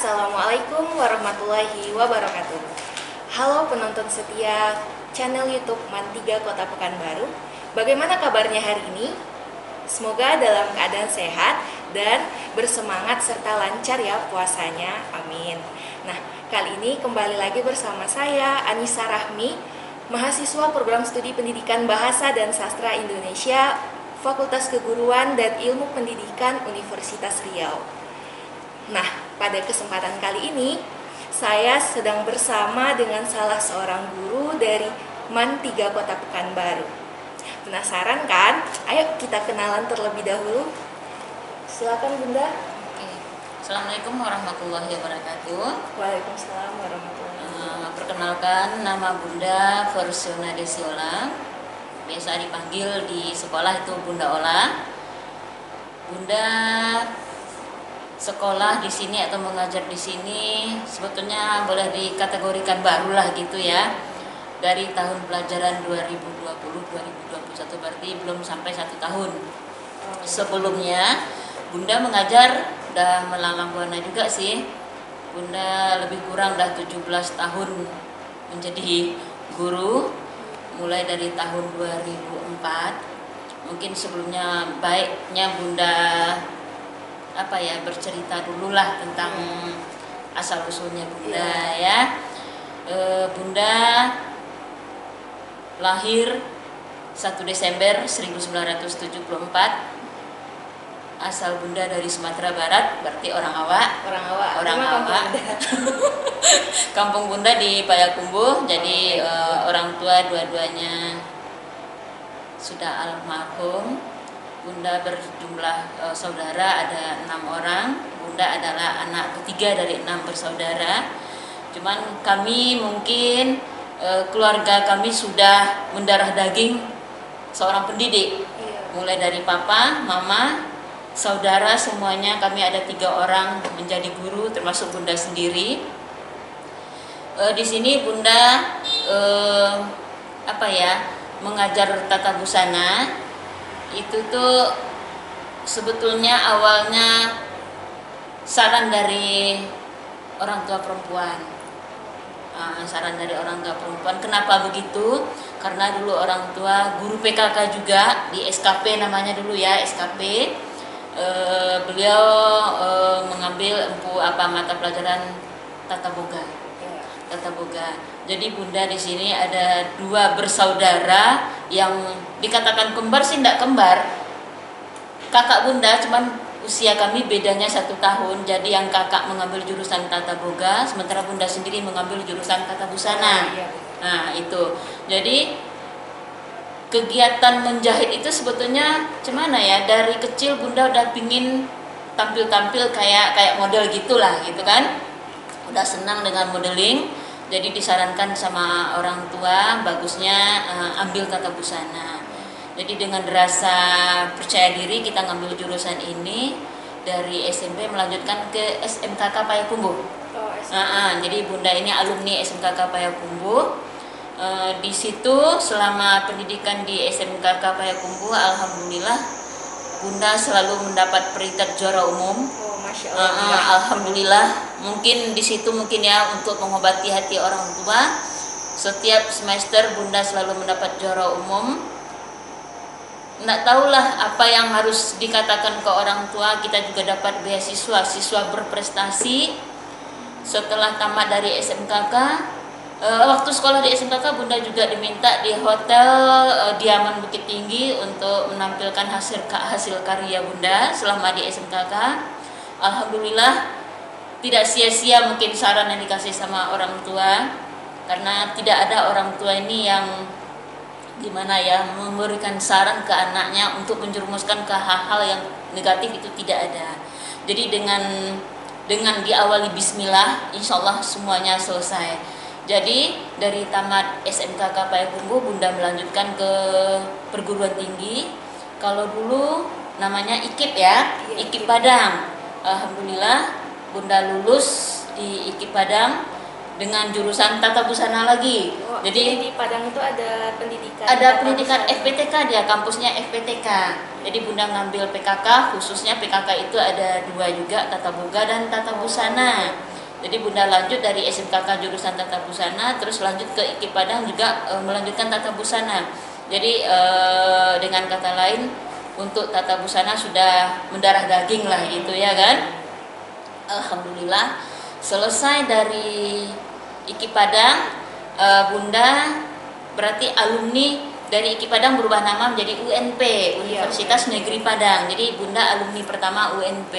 Assalamualaikum warahmatullahi wabarakatuh. Halo penonton setia channel YouTube MAN3 Kota Pekanbaru. Bagaimana kabarnya hari ini? Semoga dalam keadaan sehat dan bersemangat serta lancar ya puasanya. Amin. Nah, kali ini kembali lagi bersama saya Anissa Rahmi, mahasiswa program studi pendidikan Bahasa dan Sastra Indonesia, Fakultas Keguruan dan Ilmu Pendidikan Universitas Riau. Nah, pada kesempatan kali ini, saya sedang bersama dengan salah seorang guru dari MAN3 Kota Pekanbaru. Penasaran kan? Ayo kita kenalan terlebih dahulu. Silakan Bunda. Assalamualaikum warahmatullahi wabarakatuh. Waalaikumsalam warahmatullahi wabarakatuh. Perkenalkan, nama Bunda Forsyona Desiola. Biasa dipanggil di sekolah itu Bunda Ola. Bunda sekolah di sini atau mengajar di sini sebetulnya boleh dikategorikan barulah gitu ya. Dari tahun pelajaran 2020-2021 berarti belum sampai 1 tahun. Sebelumnya Bunda mengajar udah melalang buana juga sih. Bunda lebih kurang udah 17 tahun menjadi guru, mulai dari tahun 2004. Mungkin sebelumnya baiknya Bunda bercerita dulu lah tentang asal usulnya Bunda ya. Bunda lahir 1 Desember 1974. Asal Bunda dari Sumatera Barat, berarti orang Awak. Orang Awak. Kampung Bunda di Payakumbuh. Jadi orang tua dua-duanya sudah almarhum. Bunda berjumlah saudara ada 6 orang. Bunda adalah anak ketiga dari 6 bersaudara. Cuman kami mungkin keluarga kami sudah mendarah daging seorang pendidik. Mulai dari papa, mama, saudara, semuanya kami ada 3 orang menjadi guru, termasuk Bunda sendiri. Di sini Bunda mengajar tata busana. Itu tuh sebetulnya awalnya saran dari orang tua perempuan. Saran dari orang tua perempuan. Kenapa begitu? Karena dulu orang tua guru PKK juga di SKP namanya dulu ya, SKP. Beliau mengambil mata pelajaran tata boga. Tata boga. Jadi Bunda di sini ada 2 bersaudara yang dikatakan kembar sih tidak kembar. Kakak Bunda cuman usia kami bedanya 1 tahun. Jadi yang kakak mengambil jurusan tata boga, sementara Bunda sendiri mengambil jurusan tata busana. Nah itu. Jadi kegiatan menjahit itu sebetulnya gimana ya? Dari kecil Bunda udah pingin tampil-tampil kayak model gitulah gitu kan. Udah senang dengan modeling. Jadi disarankan sama orang tua bagusnya ambil tata busana. Jadi dengan rasa percaya diri kita ngambil jurusan ini, dari SMP melanjutkan ke SMKK Payakumbuh. Jadi Bunda ini alumni SMKK Payakumbuh. Di situ selama pendidikan di SMKK Payakumbuh, alhamdulillah Bunda selalu mendapat peringkat juara umum. Alhamdulillah, mungkin di situ ya untuk mengobati hati orang tua. Setiap semester Bunda selalu mendapat juara umum. Nggak tahulah apa yang harus dikatakan ke orang tua, kita juga dapat beasiswa, siswa berprestasi. Setelah tamat dari SMKK, waktu sekolah di SMKK Bunda juga diminta di Hotel Diaman Bukit Tinggi untuk menampilkan hasil karya Bunda selama di SMKK. Alhamdulillah tidak sia-sia mungkin saran yang dikasih sama orang tua, karena tidak ada orang tua ini yang memberikan saran ke anaknya untuk menjerumuskan ke hal-hal yang negatif, itu tidak ada. Jadi dengan diawali bismillah, insya Allah semuanya selesai. Jadi dari tamat SMKK Payakumbuh Bunda melanjutkan ke perguruan tinggi. Kalau dulu namanya IKIP ya, IKIP Padang. Alhamdulillah Bunda lulus di IKIP Padang dengan jurusan tata busana lagi. Jadi di Padang itu ada pendidikan. Ada pendidikan FPTK, dia kampusnya FPTK. Jadi Bunda ngambil PKK, khususnya PKK itu ada 2 juga, tata boga dan tata busana. Jadi Bunda lanjut dari SMKK jurusan Tata Busana, terus lanjut ke IKI Padang juga melanjutkan Tata Busana. Jadi dengan kata lain, untuk Tata Busana sudah mendarah daging lah itu ya kan. Alhamdulillah selesai dari IKI Padang, Bunda berarti alumni dari IKI Padang berubah nama menjadi UNP, Universitas Negeri Padang. Jadi Bunda alumni pertama UNP.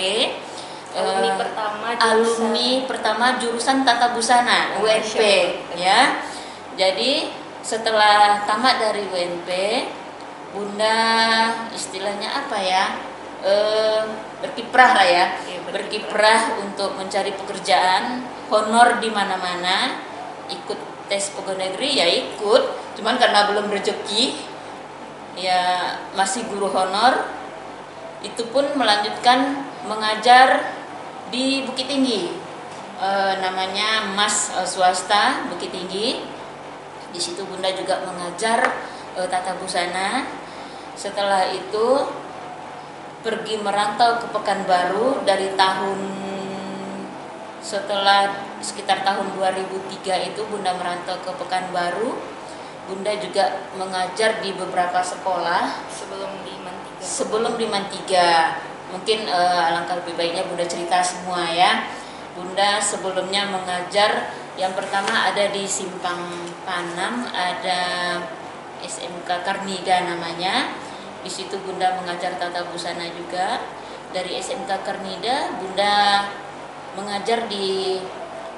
Alumni pertama jurusan Tata Busana UNP ya. Jadi setelah tamat dari UNP, Bunda istilahnya apa ya, berkiprah lah ya, berkiprah untuk mencari pekerjaan, honor di mana-mana, ikut tes pegawai negeri ya ikut, cuman karena belum rezeki ya masih guru honor, itu pun melanjutkan mengajar di Bukit Tinggi, namanya MAS swasta Bukit Tinggi. Di situ Bunda juga mengajar Tata Busana. Setelah itu pergi merantau ke Pekanbaru dari setelah sekitar tahun 2003 itu Bunda merantau ke Pekanbaru. Bunda juga mengajar di beberapa sekolah sebelum di Mantiga. Mungkin alangkah lebih baiknya Bunda cerita semua ya. Bunda sebelumnya mengajar, yang pertama ada di Simpang Panam, ada SMK Karnida namanya. Di situ Bunda mengajar Tata Busana juga. Dari SMK Karnida Bunda mengajar di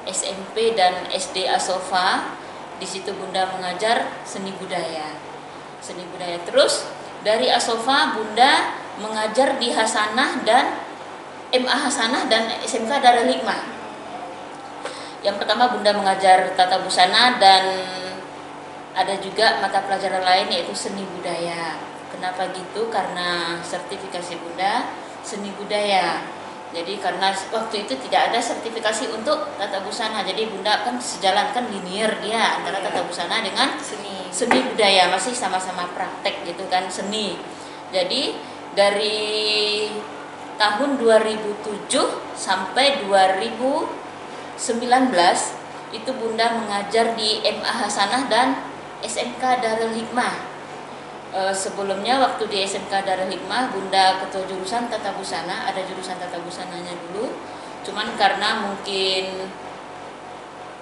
SMP dan SD Asofa. Di situ Bunda mengajar seni budaya. Terus dari Asofa Bunda mengajar di Hasanah dan MA Hasanah dan SMK Darul Hikmah. Yang pertama Bunda mengajar Tata Busana dan ada juga mata pelajaran lain yaitu seni budaya. Kenapa gitu? Karena sertifikasi Bunda seni budaya. Jadi karena waktu itu tidak ada sertifikasi untuk Tata Busana, jadi Bunda kan sejalan kan linear dia antara Tata Busana dengan seni budaya, masih sama-sama praktek gitu kan, seni. Jadi dari tahun 2007 sampai 2019 itu Bunda mengajar di MA Hasanah dan SMK Darul Hikmah. Sebelumnya waktu di SMK Darul Hikmah Bunda ketua jurusan Tata Busana, ada jurusan Tata Busananya dulu, cuman karena mungkin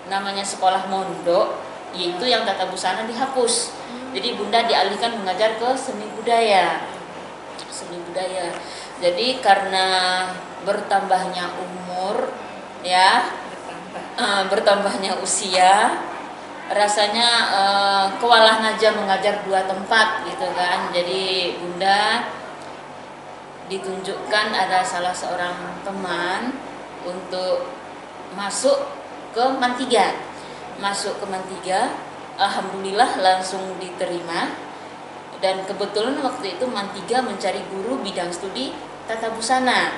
namanya sekolah mondok, yaitu yang Tata Busana dihapus, jadi Bunda dialihkan mengajar ke seni budaya. Jadi karena bertambahnya umur ya, bertambahnya usia, rasanya kewalahan aja mengajar dua tempat gitu kan. Jadi Bunda ditunjukkan ada salah seorang teman untuk masuk ke Mantiga. Alhamdulillah langsung diterima. Dan kebetulan waktu itu Mantiga mencari guru bidang studi Tata Busana.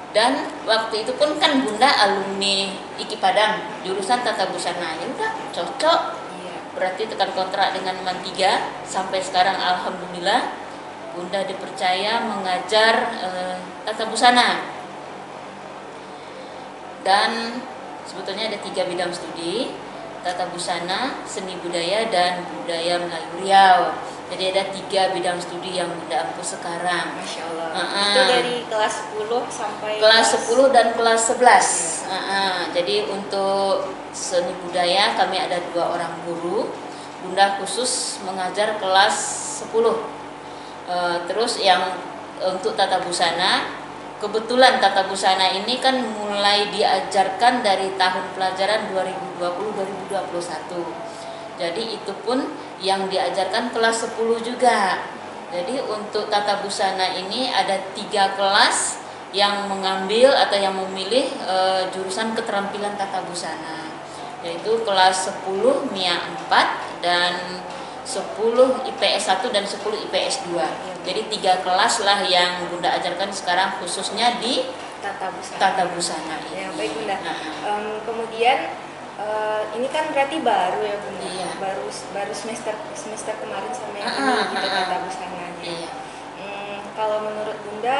Dan waktu itu pun kan Bunda alumni IKI Padang jurusan Tata Busana, ya udah cocok. Berarti tekan kontrak dengan Mantiga sampai sekarang alhamdulillah Bunda dipercaya mengajar Tata Busana. Dan sebetulnya ada 3 bidang studi: Tata Busana, Seni Budaya, dan Budaya Melayu Riau. Jadi ada 3 bidang studi yang Bunda ampu sekarang. Masya Allah. Itu dari kelas 10 sampai kelas 10 dan kelas 11. Jadi untuk seni budaya kami ada 2 orang guru. Bunda khusus mengajar kelas 10. Terus yang untuk Tata Busana, kebetulan Tata Busana ini kan mulai diajarkan dari tahun pelajaran 2020-2021. Jadi itu pun yang diajarkan kelas 10 juga. Jadi untuk Tata Busana ini ada 3 kelas yang mengambil atau yang memilih jurusan keterampilan Tata Busana, yaitu kelas 10 MIA 4 dan 10 IPS 1 dan 10 IPS 2. Jadi 3 kelas lah yang Bunda ajarkan sekarang khususnya di Tata Busana. Ya, baik Bunda. Kemudian ini kan berarti baru ya Bunda. Iya. Baru semester kemarin sama yang ini gitu Tata Busananya. Iya. Kalau menurut Bunda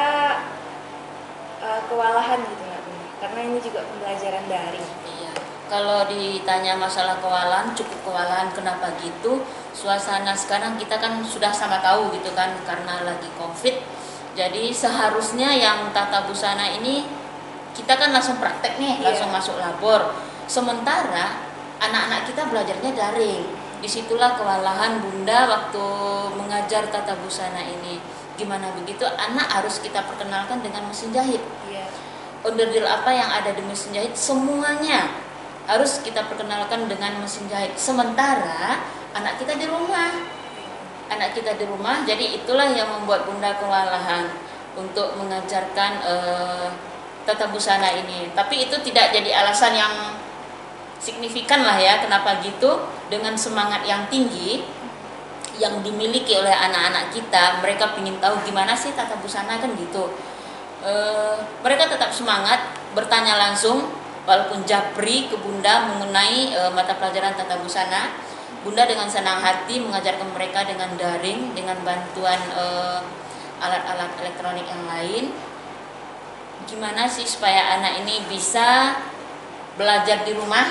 kewalahan gitu nggak Bunda? karena ini juga pembelajaran daring. Iya. Kalau ditanya masalah kewalahan, cukup kewalahan. Kenapa gitu? Suasana sekarang kita kan sudah sama tahu gitu kan, karena lagi COVID. Jadi seharusnya yang tata busana ini kita kan langsung praktek nih, langsung masuk labor. Sementara anak-anak kita belajarnya daring. Disitulah kewalahan Bunda waktu mengajar tata busana ini. Gimana begitu? Anak harus kita perkenalkan dengan mesin jahit. Onderdil apa yang ada di mesin jahit, semuanya harus kita perkenalkan dengan mesin jahit. Sementara anak kita di rumah, jadi itulah yang membuat Bunda kewalahan untuk mengajarkan tata busana ini. Tapi itu tidak jadi alasan yang signifikan lah ya, kenapa gitu. Dengan semangat yang tinggi yang dimiliki oleh anak-anak kita, mereka ingin tahu gimana sih tata busana kan gitu. Mereka tetap semangat bertanya langsung walaupun japri ke Bunda mengenai mata pelajaran tata busana. Bunda dengan senang hati mengajarkan mereka dengan daring, dengan bantuan alat-alat elektronik yang lain. Gimana sih supaya anak ini bisa belajar di rumah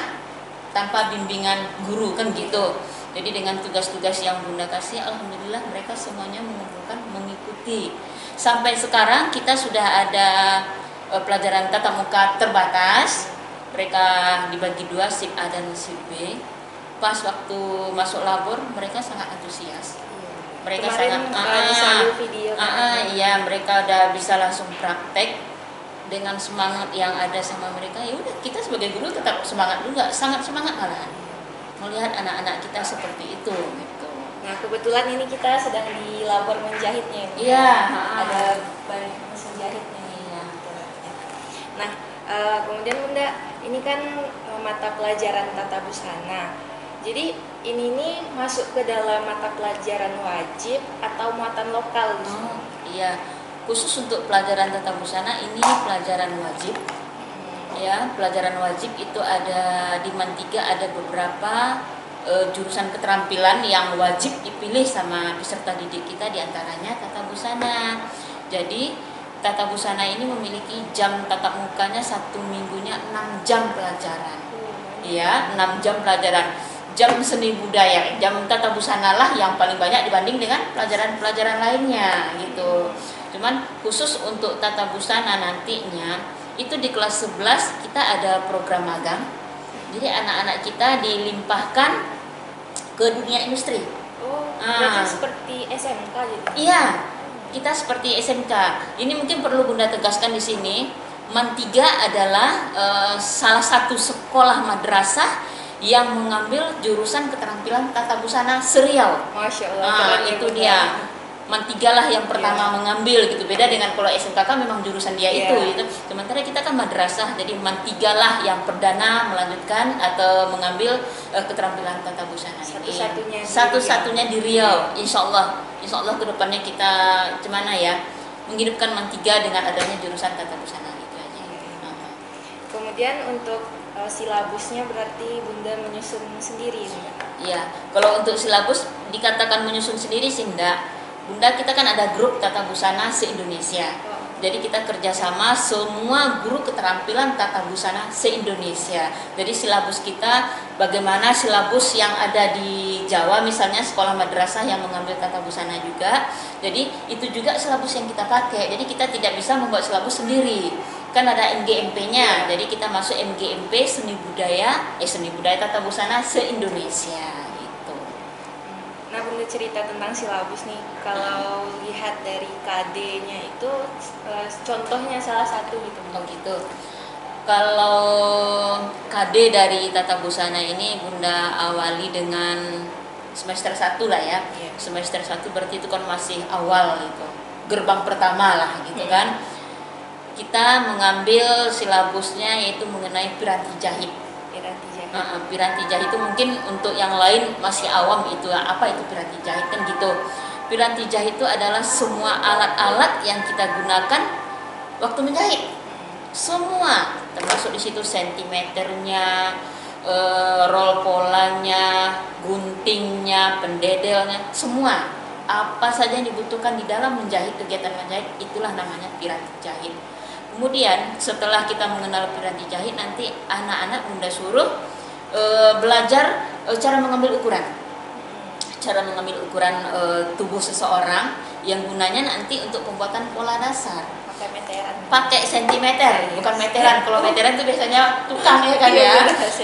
tanpa bimbingan guru kan gitu. Jadi dengan tugas-tugas yang Bunda kasih, alhamdulillah mereka semuanya mengumpulkan, mengikuti. Sampai sekarang kita sudah ada pelajaran tatap muka terbatas. Mereka dibagi dua, sip A dan sip B. Pas waktu masuk labor mereka sangat antusias. Mereka Kemarin sangat video iya, mereka udah bisa langsung praktek dengan semangat yang ada sama mereka. Ya udah, kita sebagai guru tetap semangat juga, sangat semangat malahan melihat anak-anak kita seperti itu gitu. Nah, kebetulan ini kita sedang di labor menjahitnya. Iya, ada banyak mesin jahitnya. Iya. Nah, kemudian Bunda, ini kan mata pelajaran tata busana. Jadi ini nih masuk ke dalam mata pelajaran wajib atau muatan lokal? Iya, khusus untuk pelajaran tata busana ini pelajaran wajib. Ya, pelajaran wajib itu ada di MAN 3 ada beberapa jurusan keterampilan yang wajib dipilih sama peserta didik kita, diantaranya tata busana. Jadi tata busana ini memiliki jam tatap mukanya 1 minggunya 6 jam pelajaran. Iya, 6 jam pelajaran. Jam seni budaya, jam tata busana lah yang paling banyak dibanding dengan pelajaran-pelajaran lainnya gitu. Cuman khusus untuk tata busana nantinya itu di kelas 11 kita ada program magang. Jadi anak-anak kita dilimpahkan ke dunia industri. Berarti seperti SMK gitu. Iya, kita seperti SMK. Ini mungkin perlu Bunda tegaskan di sini. MAN 3 adalah salah satu sekolah madrasah yang mengambil jurusan keterampilan tata busana serial. Masya Allah. Itu dia. MAN 3 lah yang pertama mengambil gitu. Beda dengan kalau SMK memang jurusan dia itu gitu. Sementara kita kan madrasah, jadi MAN 3 lah yang perdana melanjutkan atau mengambil keterampilan tata busana ini. Satu-satunya di Riau. Insya Allah kedepannya kita gimana ya, menghidupkan MAN 3 dengan adanya jurusan tata busana itu aja. Kemudian untuk silabusnya berarti Bunda menyusun sendiri, Bunda? Iya, kalau untuk silabus dikatakan menyusun sendiri sih enggak. Bunda, kita kan ada grup tata busana se-Indonesia. Jadi kita kerjasama semua guru keterampilan tata busana se-Indonesia. Jadi silabus kita bagaimana silabus yang ada di Jawa, misalnya sekolah madrasah yang mengambil tata busana juga. Jadi itu juga silabus yang kita pakai. Jadi kita tidak bisa membuat silabus sendiri. Kan ada MGMP-nya. Jadi kita masuk MGMP seni budaya tata busana se-Indonesia. Nah, Bunda cerita tentang silabus nih. Kalau lihat dari KD-nya itu contohnya salah satu gitu. Oh gitu. Kalau KD dari tata busana ini Bunda awali dengan semester 1 lah ya. Semester 1 berarti itu kan masih awal gitu. Gerbang pertama lah gitu kan. Kita mengambil silabusnya yaitu mengenai piranti jahit. Piranti jahit itu mungkin untuk yang lain masih awam itu apa itu piranti jahit kan gitu. Piranti jahit itu adalah semua alat-alat yang kita gunakan waktu menjahit. Semua termasuk di situ sentimeternya, roll polanya, guntingnya, pendedelnya, semua. Apa saja yang dibutuhkan di dalam menjahit, kegiatan menjahit itulah namanya piranti jahit. Kemudian setelah kita mengenal piranti jahit, nanti anak-anak Bunda suruh belajar cara mengambil ukuran. Cara mengambil ukuran tubuh seseorang yang gunanya nanti untuk pembuatan pola dasar. Pakai meteran. Pakai sentimeter, bukan meteran. Kalau meteran itu biasanya tukang ya kan ya.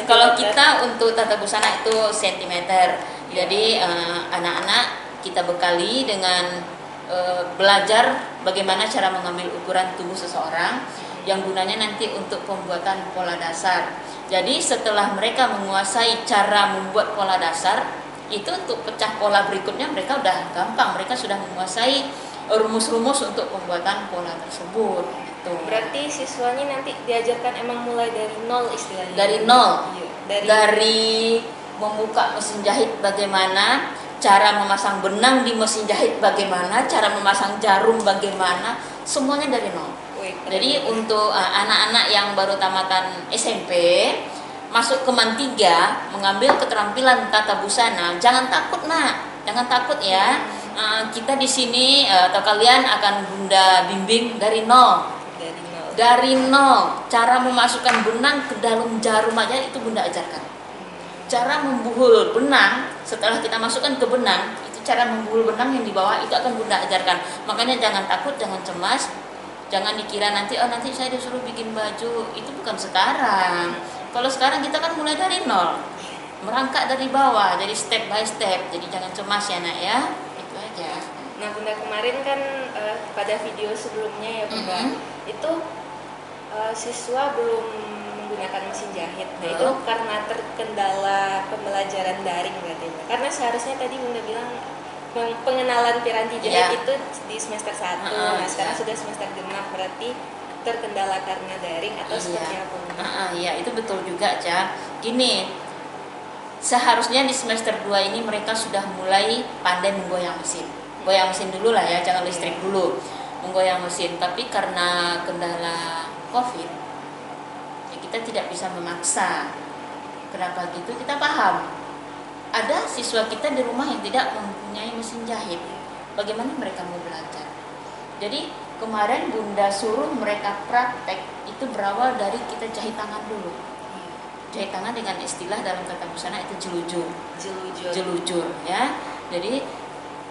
Kalau kita untuk tata busana itu sentimeter. Jadi anak-anak kita bekali dengan belajar bagaimana cara mengambil ukuran tubuh seseorang yang gunanya nanti untuk pembuatan pola dasar. Jadi setelah mereka menguasai cara membuat pola dasar, itu untuk pecah pola berikutnya mereka udah gampang, mereka sudah menguasai rumus-rumus untuk pembuatan pola tersebut gitu. Berarti siswanya nanti diajarkan emang mulai dari nol istilahnya. Dari nol. Iya, dari membuka mesin jahit bagaimana, cara memasang benang di mesin jahit bagaimana, cara memasang jarum bagaimana, semuanya dari nol. Jadi untuk anak-anak yang baru tamatan SMP masuk ke MAN 3 mengambil keterampilan tata busana, jangan takut nak, jangan takut ya. Kita di sini atau kalian akan Bunda bimbing dari nol. Dari nol, cara memasukkan benang ke dalam jarum aja itu Bunda ajarkan. Cara membuhul benang, setelah kita masukkan ke benang, itu cara membuhul benang yang di bawah itu akan Bunda ajarkan. Makanya jangan takut, jangan cemas, jangan dikira nanti nanti saya disuruh bikin baju, itu bukan sekarang. Kalau sekarang kita kan mulai dari nol, merangkak dari bawah, jadi step by step. Jadi jangan cemas ya nak ya, itu aja. Nah Bunda kemarin kan pada video sebelumnya ya Bunda, itu siswa belum menggunakan mesin jahit. Nah itu karena terkendala pembelajaran daring berarti. Karena seharusnya tadi Bunda bilang pengenalan piranti jahit itu di semester 1. Nah sekarang sudah semester genap, berarti terkendala karena daring atau seperti apa? Iya itu betul juga Ca. Gini, seharusnya di semester 2 ini mereka sudah mulai pandai menggoyang mesin. Goyang mesin dulu lah ya, jangan listrik dulu. Menggoyang mesin, tapi karena kendala COVID, ya kita tidak bisa memaksa. Kenapa gitu? Kita paham. Ada siswa kita di rumah yang tidak mempunyai mesin jahit. Bagaimana mereka mau belajar? Jadi kemarin Bunda suruh mereka praktek itu berawal dari kita jahit tangan dulu. Jahit tangan dengan istilah dalam tata busana itu jelujur. Jelujur ya. Jadi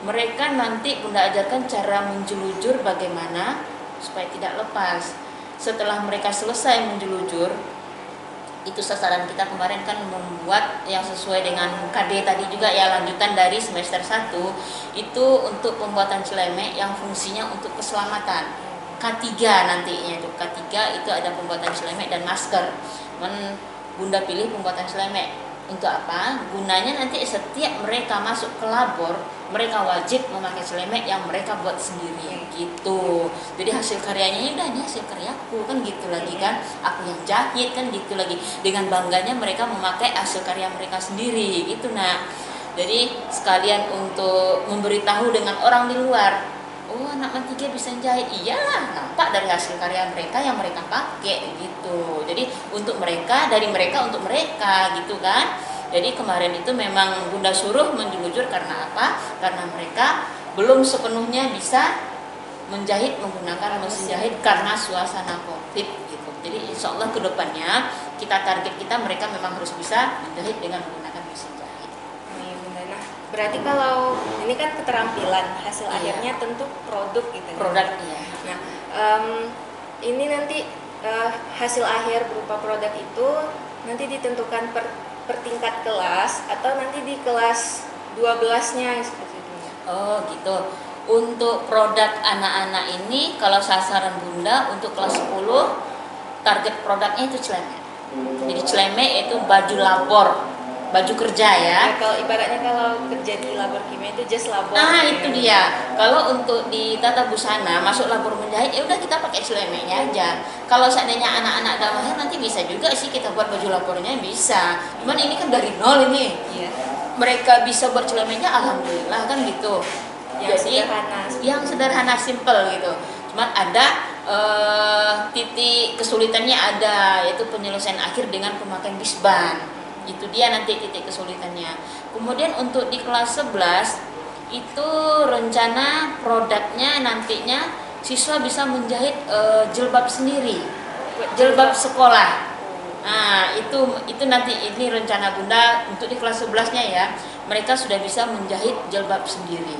mereka nanti Bunda ajarkan cara menjelujur bagaimana supaya tidak lepas. Setelah mereka selesai menjelujur, itu sasaran kita kemarin kan membuat yang sesuai dengan KD tadi juga ya, lanjutan dari semester 1 itu untuk pembuatan celemek yang fungsinya untuk keselamatan. K3 nantinya itu, K3 itu ada pembuatan celemek dan masker. Bunda pilih pembuatan celemek. Untuk apa? Gunanya nanti setiap mereka masuk ke labor, mereka wajib memakai celemek yang mereka buat sendiri gitu. Jadi hasil karyanya udah, ini hasil karyaku kan gitu lagi kan. Aku yang jahit kan gitu lagi. Dengan bangganya mereka memakai hasil karya mereka sendiri gitu nah. Jadi sekalian untuk memberitahu dengan orang di luar, oh anak MAN 3 bisa jahit, iyalah nampak dari hasil karya mereka yang mereka pakai gitu. Jadi untuk mereka, dari mereka untuk mereka gitu kan. Jadi kemarin itu memang Bunda suruh menjelujur karena apa? Karena mereka belum sepenuhnya bisa menjahit menggunakan mesin jahit karena suasana COVID gitu. Jadi insya Allah kedepannya kita target kita mereka memang harus bisa menjahit dengan menggunakan mesin jahit. Nah, berarti kalau ini kan keterampilan, hasil akhirnya tentu produk gitu. Produk iya. Nah, ini nanti hasil akhir berupa produk itu nanti ditentukan per tingkat kelas atau nanti di kelas 12-nya seperti itu. Oh gitu. Untuk produk anak-anak ini kalau sasaran Bunda untuk kelas 10 target produknya itu celemek. Jadi celemek itu baju labor, baju kerja ya. Kalau ibaratnya kalau kerja di labor kimia itu just labor. Itu dia. Kalau untuk di tata busana masuk labor menjahit ya udah kita pakai celemeknya aja. Kalau seandainya anak-anak ada mahir nanti bisa juga sih kita buat baju labornya bisa. Cuman ini kan dari nol ini. Iya. Mereka bisa buat celemeknya alhamdulillah kan gitu. Yang sederhana simple gitu. Cuman ada titik kesulitannya ada, yaitu penyelesaian akhir dengan pemakaian bisban. Itu dia nanti titik kesulitannya. Kemudian untuk di kelas 11 itu rencana produknya nantinya siswa bisa menjahit jilbab sendiri, jilbab sekolah. Nah, itu nanti ini rencana Bunda untuk di kelas 11-nya ya. Mereka sudah bisa menjahit jilbab sendiri.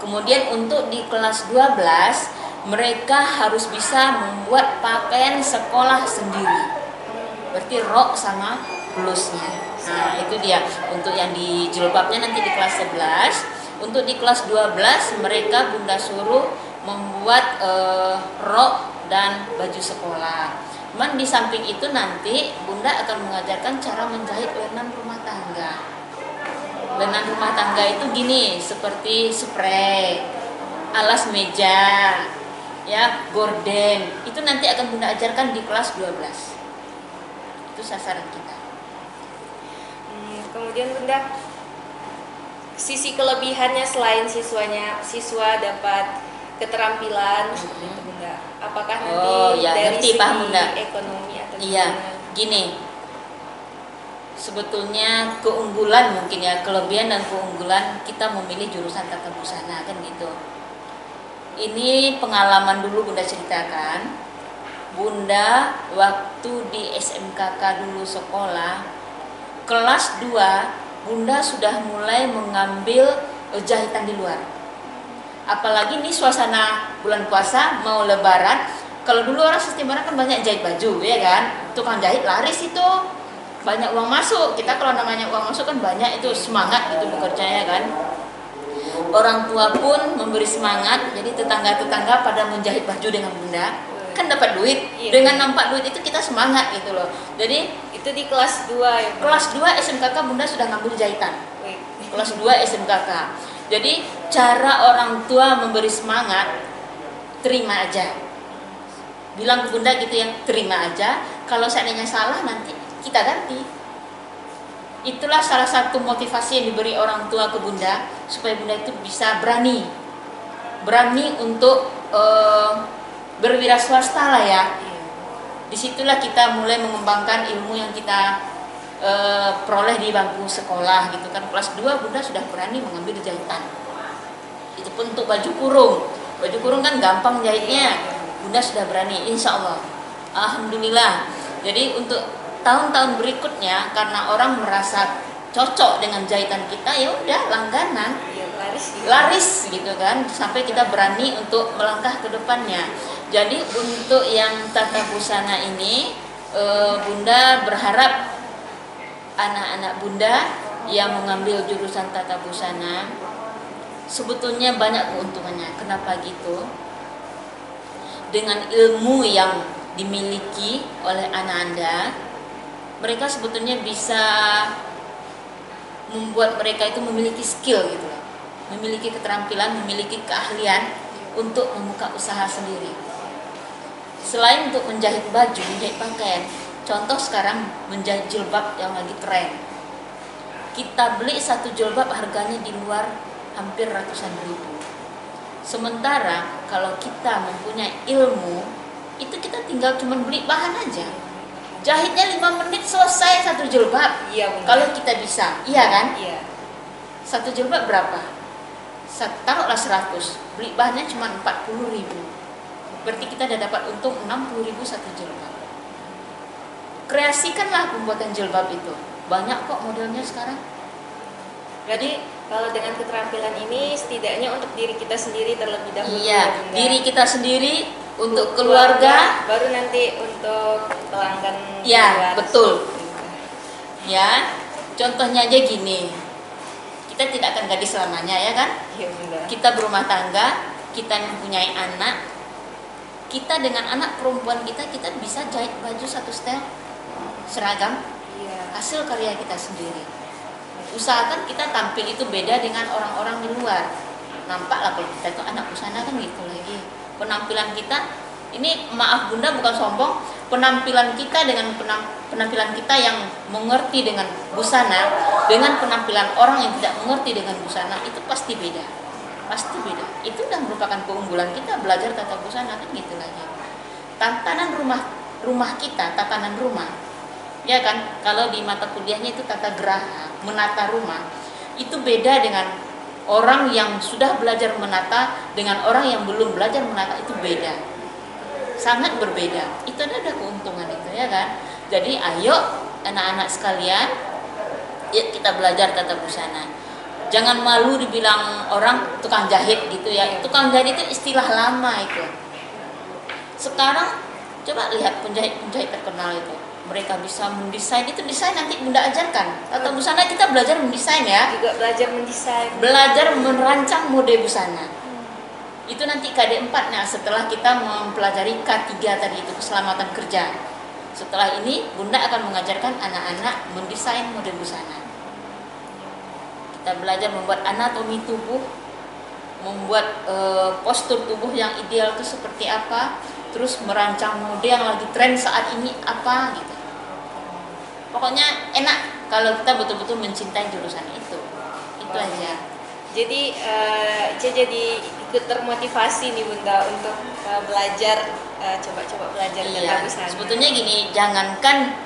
Kemudian untuk di kelas 12 mereka harus bisa membuat pakaian sekolah sendiri. Berarti rok sama blusnya. Nah, itu dia. Untuk yang di jilbabnya nanti di kelas 11. Untuk di kelas 12 mereka Bunda suruh membuat rok dan baju sekolah. Cuman di samping itu nanti Bunda akan mengajarkan cara menjahit lenan rumah tangga. Lenan rumah tangga itu gini, seperti spray, alas meja, ya, gorden. Itu nanti akan Bunda ajarkan di kelas 12. Itu sasaran kita. Kemudian Bunda, sisi kelebihannya selain siswa dapat keterampilan seperti itu Bunda. Apakah nanti dari ngerti, segi paham, Bunda. ekonomi atau Iya, gimana? gini. Sebetulnya keunggulan mungkin ya, kelebihan dan keunggulan kita memilih jurusan tata busana kan gitu. Ini pengalaman dulu Bunda ceritakan. Bunda waktu di SMKK dulu sekolah, kelas 2 Bunda sudah mulai mengambil jahitan di luar. Apalagi ini suasana bulan puasa mau lebaran. Kalau dulu orang sistem orang kan banyak jahit baju ya kan, tukang jahit laris itu, banyak uang masuk. Kita kalau namanya uang masuk kan banyak, itu semangat gitu bekerjanya kan. Orang tua pun memberi semangat, jadi tetangga-tetangga pada menjahit baju dengan Bunda, kan dapat duit. Iya. Dengan nampak duit itu kita semangat gitu loh. Jadi Itu di kelas 2 ya Bunda? kelas 2 SMKK Bunda sudah ngambil jahitan. Wih. Kelas 2 SMKK. Jadi cara orang tua memberi semangat, terima aja. Bilang ke Bunda gitu ya, terima aja. Kalau seandainya salah nanti kita ganti. Itulah salah satu motivasi yang diberi orang tua ke Bunda, supaya Bunda itu bisa berani untuk berwira swasta lah ya. Iya. Disitulah kita mulai mengembangkan ilmu yang kita peroleh di bangku sekolah gitu kan. Kelas 2 Bunda sudah berani mengambil jahitan. Itu pun untuk baju kurung. Baju kurung kan gampang jahitnya. Bunda sudah berani, insya Allah. Alhamdulillah. Jadi untuk tahun-tahun berikutnya, karena orang merasa cocok dengan jahitan kita, ya udah langganan, Iya, laris gitu kan, sampai kita berani untuk melangkah ke depannya. Jadi untuk yang tata busana ini, Bunda berharap anak-anak Bunda yang mengambil jurusan tata busana sebetulnya banyak keuntungannya. Kenapa gitu? Dengan ilmu yang dimiliki oleh anak Anda, mereka sebetulnya bisa membuat mereka itu memiliki skill gitu loh. Memiliki keterampilan, memiliki keahlian untuk membuka usaha sendiri. Selain untuk menjahit baju, menjahit pakaian, contoh sekarang menjahit jilbab yang lagi tren. Kita beli satu jilbab harganya di luar hampir ratusan ribu. Sementara kalau kita mempunyai ilmu, itu kita tinggal cuma beli bahan aja. Jahitnya 5 menit selesai satu jilbab. Iya Bunda. Kalau kita bisa, iya kan? Iya. Satu jilbab berapa? Taruhlah 100, beli bahannya cuma 40.000. Berarti kita udah dapat untung 60.000 satu jilbab. Kreasikanlah pembuatan jilbab itu. Banyak kok modelnya sekarang. Berarti kalau dengan keterampilan ini setidaknya untuk diri kita sendiri terlebih dahulu. Iya, Bunda. diri kita sendiri, untuk keluarga, baru nanti untuk pelanggan. ya luar. betul. Ya, contohnya aja gini. Kita tidak akan gadis selamanya ya kan? Iya Bunda. Kita berumah tangga, kita mempunyai anak. Kita dengan anak perempuan kita bisa jahit baju satu setel seragam, Iya. hasil karya kita sendiri. Usahakan kita tampil itu beda dengan orang-orang di luar. Nampak lah kalau kita itu anak busana kan gitu lagi. Penampilan kita, ini maaf Bunda bukan sombong, penampilan kita dengan penampilan kita yang mengerti dengan busana, dengan penampilan orang yang tidak mengerti dengan busana, itu pasti beda. Pasti beda. Itu udah merupakan keunggulan kita belajar tata busana kan gitu lagi. Tatanan rumah kita, tatanan rumah. Ya kan, kalau di mata kuliahnya itu tata geraha, menata rumah. Itu beda dengan Orang yang sudah belajar menata dengan orang yang belum belajar menata itu beda, sangat berbeda. Itu ada keuntungan itu ya kan. Jadi ayo anak-anak sekalian, yuk kita belajar tata busana. Jangan malu dibilang orang tukang jahit gitu ya. Tukang jahit itu istilah lama itu. Sekarang coba lihat penjahit-penjahit terkenal itu. Mereka bisa mendesain, itu desain nanti Bunda ajarkan. Tata busana kita belajar mendesain ya. Juga belajar mendesain. Belajar merancang mode busana. Itu nanti KD4. Nah, setelah kita mempelajari K3 tadi itu keselamatan kerja. Setelah ini Bunda akan mengajarkan anak-anak mendesain mode busana. Kita belajar membuat anatomi tubuh, membuat postur tubuh yang ideal itu seperti apa, terus merancang mode yang lagi tren saat ini apa gitu. Pokoknya enak kalau kita betul-betul mencintai jurusan itu aja. Jadi Ica jadi ikut termotivasi nih Bunda untuk belajar, coba-coba belajar tata busana. Sebetulnya gini, jangankan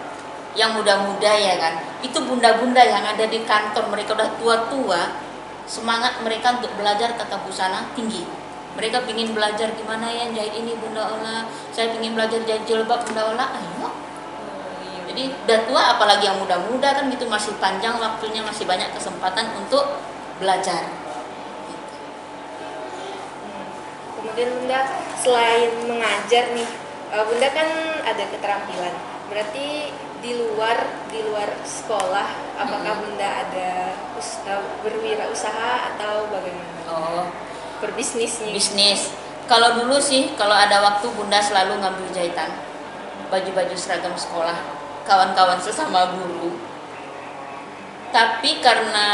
yang muda-muda ya kan, itu bunda-bunda yang ada di kantor, mereka udah tua-tua, semangat mereka untuk belajar tata busana tinggi. Mereka ingin belajar gimana ya jahit ini Bunda Ola, saya ingin belajar jahit jilbab Bunda Ola, ayo. Jadi udah tua apalagi yang muda-muda kan gitu, masih panjang waktunya, masih banyak kesempatan untuk belajar. Kemudian Bunda selain mengajar nih, Bunda kan ada keterampilan. Berarti di luar sekolah, apakah Bunda ada berwirausaha atau bagaimana? Oh, berbisnis nih. Bisnis. Kalau dulu sih, kalau ada waktu Bunda selalu ngambil jahitan baju-baju seragam sekolah kawan-kawan sesama guru. Tapi karena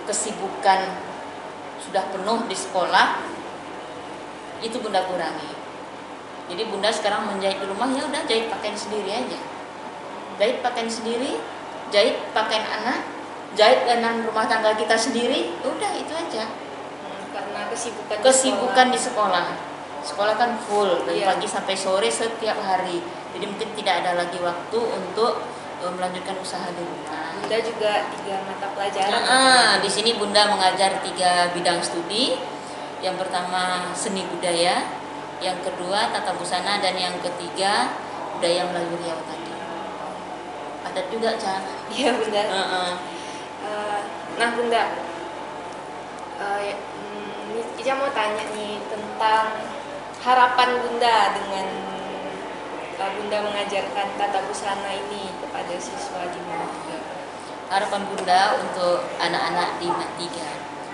kesibukan sudah penuh di sekolah, itu Bunda kurangi. Jadi Bunda sekarang menjahit di rumah, ya udah jahit pakaian sendiri aja. Jahit pakaian sendiri, jahit pakaian anak, jahit dengan rumah tangga kita sendiri, udah itu aja. Karena kesibukan di sekolah. Sekolah kan full dari pagi sampai sore setiap hari. Jadi mungkin tidak ada lagi waktu untuk melanjutkan usaha di rumah. Bunda juga 3 mata pelajaran. Di sini Bunda mengajar 3 bidang studi. Yang pertama seni budaya, yang kedua tata busana, dan yang ketiga budaya Melayu Riau tadi. Padat juga, Cak. Iya, Bunda. Nah, Bunda, Ica mau tanya nih tentang harapan Bunda dengan Bunda mengajarkan tata busana ini kepada siswa di Mantiga. Harapan Bunda untuk anak-anak di Mantiga,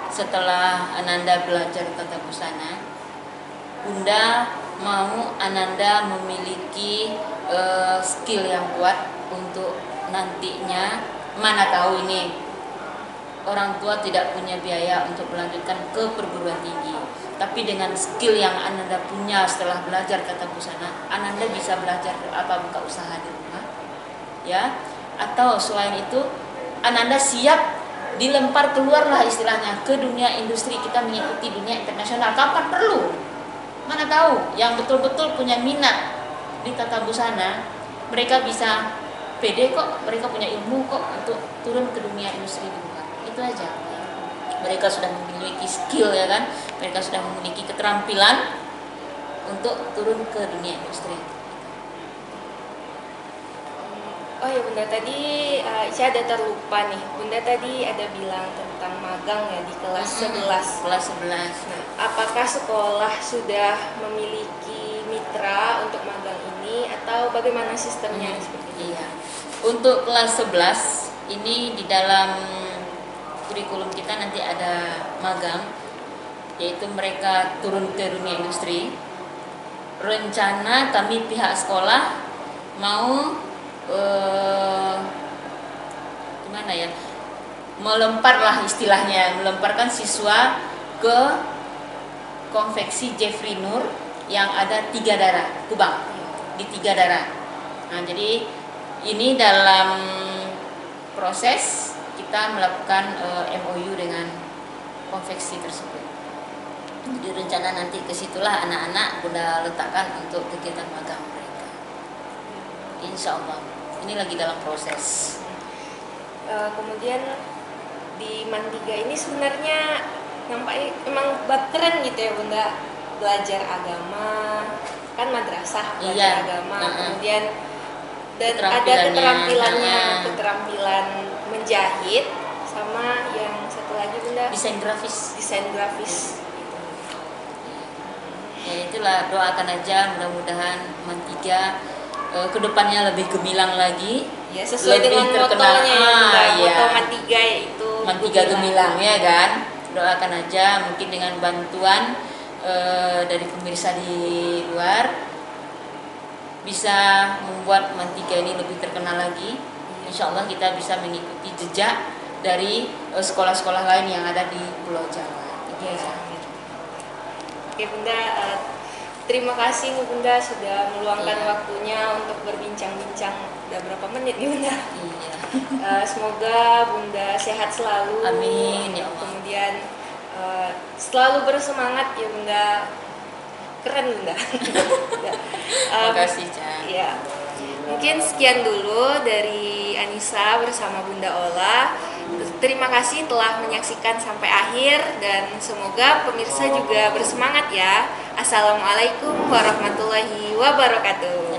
setelah Ananda belajar tata busana, Bunda mau Ananda memiliki skill yang kuat untuk nantinya, mana tahu ini orang tua tidak punya biaya untuk melanjutkan ke perguruan tinggi, tapi dengan skill yang Ananda punya setelah belajar tata busana, Ananda bisa belajar buka usaha di rumah, ya. Atau selain itu, Ananda siap dilempar keluarlah istilahnya ke dunia industri, kita mengikuti dunia internasional kapan perlu. Mana tahu yang betul-betul punya minat di tata busana, mereka bisa pede kok, mereka punya ilmu kok untuk turun ke dunia industri di luar. Itu aja. Mereka sudah memiliki skill ya kan, mereka sudah memiliki keterampilan untuk turun ke dunia industri. Oh ya Bunda, tadi Ica ada terlupa nih. Bunda tadi ada bilang tentang magang ya di kelas 11. Kelas 11. Nah, apakah sekolah sudah memiliki mitra untuk magang ini atau bagaimana sistemnya seperti itu? Iya. Untuk kelas 11 ini di dalam kurikulum kita nanti ada magang, yaitu mereka turun ke dunia industri. Rencana kami pihak sekolah mau gimana ya, melemparlah istilahnya, melemparkan siswa ke konveksi Jeffrey Nur yang ada 3 daerah Kubang, di 3 daerah. Nah, jadi ini dalam proses kita melakukan MOU dengan konveksi tersebut. Jadi rencana nanti kesitulah anak-anak Bunda letakkan untuk kegiatan magang mereka. Insya Allah. Ini lagi dalam proses. Kemudian di Mantiga ini sebenarnya nampaknya emang keren gitu ya Bunda, belajar agama, kan madrasah belajar Iya. agama, Heeh. kemudian dan ada Keterampilannya. keterampilannya, Heeh. keterampilan menjahit, sama yang satu lagi Bunda, Desain grafis. desain grafis. Ya itulah, doakan aja mudah-mudahan Mantiga kedepannya lebih gemilang lagi. Ya, sesuai lebih dengan terkenal. motonya ya Bunda, Iya. moto Mantiga yaitu Mantiga gemilang ya kan. Doakan aja mungkin dengan bantuan dari pemirsa di luar bisa membuat Mantiga ini lebih terkenal lagi. Insya Allah kita bisa mengikuti jejak dari sekolah-sekolah lain yang ada di Pulau Jawa. Itu aja. Oke Bunda, terima kasih nih Bunda sudah meluangkan Iya. waktunya untuk berbincang-bincang. Udah berapa menit nih Bunda? Iya. Semoga Bunda sehat selalu. Amin, ya Allah. Kemudian selalu bersemangat ya Bunda. Keren Bunda. Terima kasih, Chan. Ya, mungkin sekian dulu dari Anissa bersama Bunda Ola. Terima kasih telah menyaksikan sampai akhir dan semoga pemirsa juga bersemangat ya. Assalamualaikum warahmatullahi wabarakatuh.